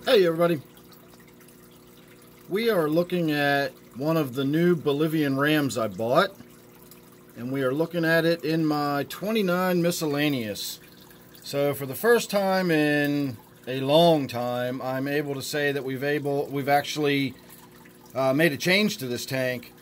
Hey everybody, we are looking at one of the new Bolivian Rams I bought, and we are looking at it in my 29 miscellaneous. So for the first time in a long time, I'm able to say that we've actually made a change to this tank.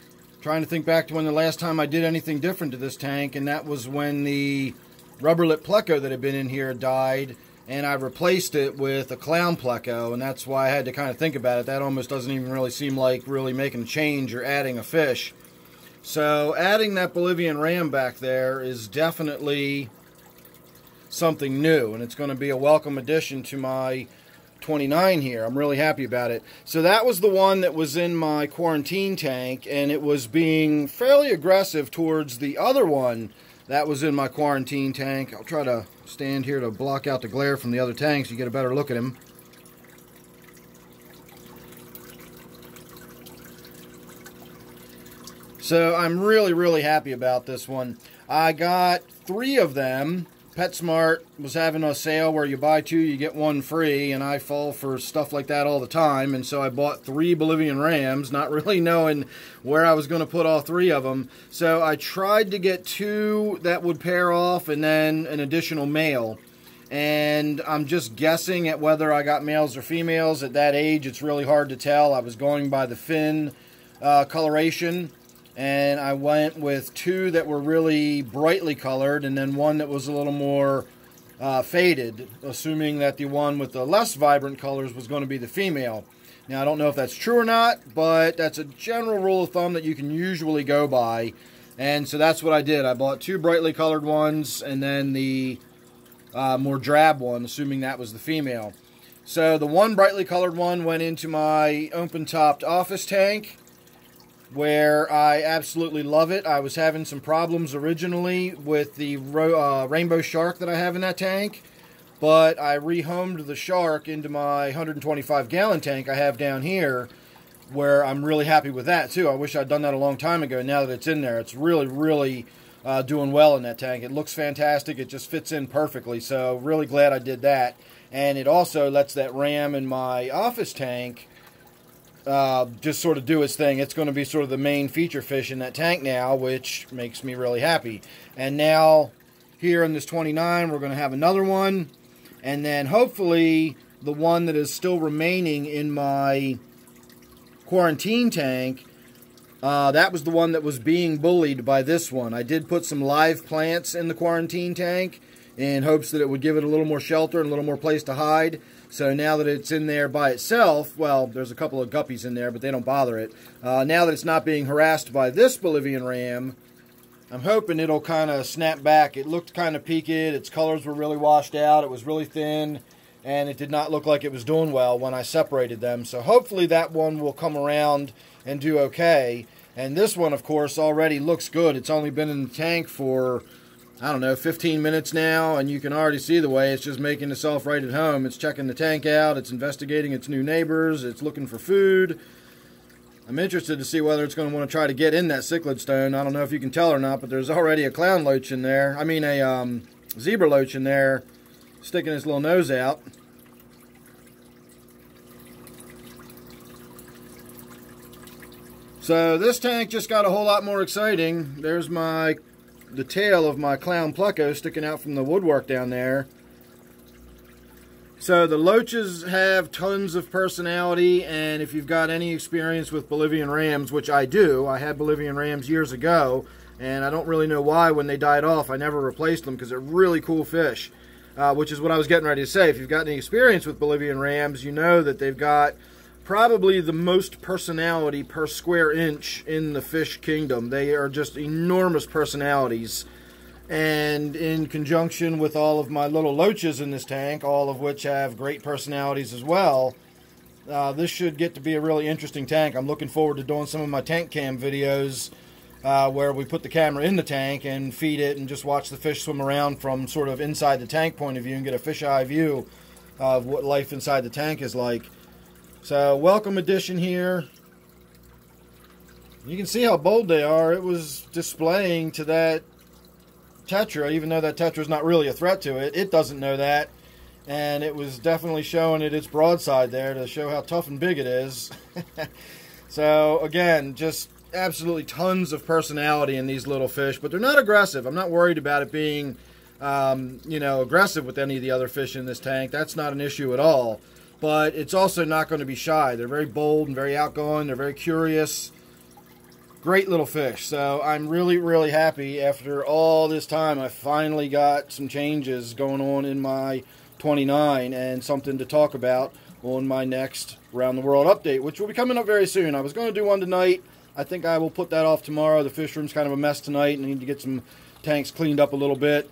Trying to think back to when the last time I did anything different to this tank, and that was when the rubber lip pleco that had been in here died, and I replaced it with a clown pleco, and that's why I had to kind of think about it. That almost doesn't even really seem like really making a change or adding a fish. So adding that Bolivian Ram back there is definitely something new, and it's going to be a welcome addition to my 29 here. I'm really happy about it. So that was the one that was in my quarantine tank, and it was being fairly aggressive towards the other one that was in my quarantine tank. I'll try to stand here to block out the glare from the other tanks so you get a better look at him. So I'm really happy about this one. I got 3 of them. PetSmart was having a sale where you buy 2, you get 1 free, and I fall for stuff like that all the time, and so I bought 3 Bolivian Rams, not really knowing where I was going to put all 3 of them. So I tried to get 2 that would pair off and then an additional male. And I'm just guessing at whether I got males or females. At that age, it's really hard to tell. I was going by the fin coloration. And I went with 2 that were really brightly colored and then 1 that was a little more faded, assuming that the one with the less vibrant colors was going to be the female. Now, I don't know if that's true or not, but that's a general rule of thumb that you can usually go by. And so that's what I did. I bought 2 brightly colored ones and then the more drab one, assuming that was the female. So the 1 brightly colored one went into my open-topped office tank, where I absolutely love it. I was having some problems originally with the rainbow shark that I have in that tank, but I rehomed the shark into my 125-gallon tank I have down here, where I'm really happy with that too. I wish I'd done that a long time ago. Now that it's in there, it's really doing well in that tank. It looks fantastic. It just fits in perfectly, so really glad I did that. And it also lets that ram in my office tank just sort of do its thing. It's going to be sort of the main feature fish in that tank now, which makes me really happy. And now, here in this 29, we're going to have another one. And then, hopefully, the one that is still remaining in my quarantine tank, that was the one that was being bullied by this one. I did put some live plants in the quarantine tank in hopes that it would give it a little more shelter and a little more place to hide. So now that it's in there by itself, well, there's a couple of guppies in there, but they don't bother it. Now that it's not being harassed by this Bolivian Ram, I'm hoping it'll kind of snap back. It looked kind of peaked. Its colors were really washed out. It was really thin, and it did not look like it was doing well when I separated them. So hopefully that one will come around and do okay. And this one, of course, already looks good. It's only been in the tank for, I don't know, 15 minutes now, and you can already see the way it's just making itself right at home. It's checking the tank out, it's investigating its new neighbors, it's looking for food. I'm interested to see whether it's going to want to try to get in that cichlid stone. I don't know if you can tell or not, but there's already a clown loach in there. I mean a zebra loach in there sticking his little nose out. So this tank just got a whole lot more exciting. There's the tail of my clown pleco sticking out from the woodwork down there. So the loaches have tons of personality, and if you've got any experience with Bolivian Rams, which I do, I had Bolivian Rams years ago, and I don't really know why when they died off I never replaced them because they're really cool fish, which is what I was getting ready to say. If you've got any experience with Bolivian Rams, you know that they've got probably the most personality per square inch in the fish kingdom. They are just enormous personalities. And in conjunction with all of my little loaches in this tank, all of which have great personalities as well, this should get to be a really interesting tank. I'm looking forward to doing some of my tank cam videos where we put the camera in the tank and feed it and just watch the fish swim around from sort of inside the tank point of view and get a fisheye view of what life inside the tank is like. So, welcome addition here. You can see how bold they are. It was displaying to that tetra, even though that tetra is not really a threat to it. It doesn't know that. and it was definitely showing it its broadside there to show how tough and big it is. So again, just absolutely tons of personality in these little fish, but they're not aggressive. I'm not worried about it being aggressive with any of the other fish in this tank. That's not an issue at all. But it's also not going to be shy. They're very bold and very outgoing. They're very curious. Great little fish. So I'm really, really happy after all this time. I finally got some changes going on in my 29 and something to talk about on my next Around the World update, which will be coming up very soon. I was going to do one tonight. I think I will put that off tomorrow. The fish room's kind of a mess tonight, and I need to get some tanks cleaned up a little bit.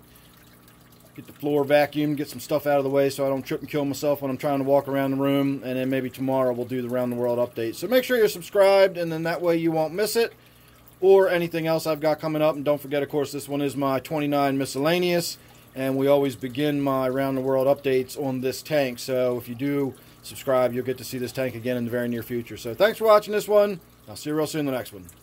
Get the floor vacuumed, get some stuff out of the way so I don't trip and kill myself when I'm trying to walk around the room. And then maybe tomorrow we'll do the Around the World update. So make sure you're subscribed, and then that way you won't miss it or anything else I've got coming up. And don't forget, of course, this one is my 29 miscellaneous, and we always begin my Around the World updates on this tank. So if you do subscribe, you'll get to see this tank again in the very near future. So thanks for watching this one. I'll see you real soon in the next one.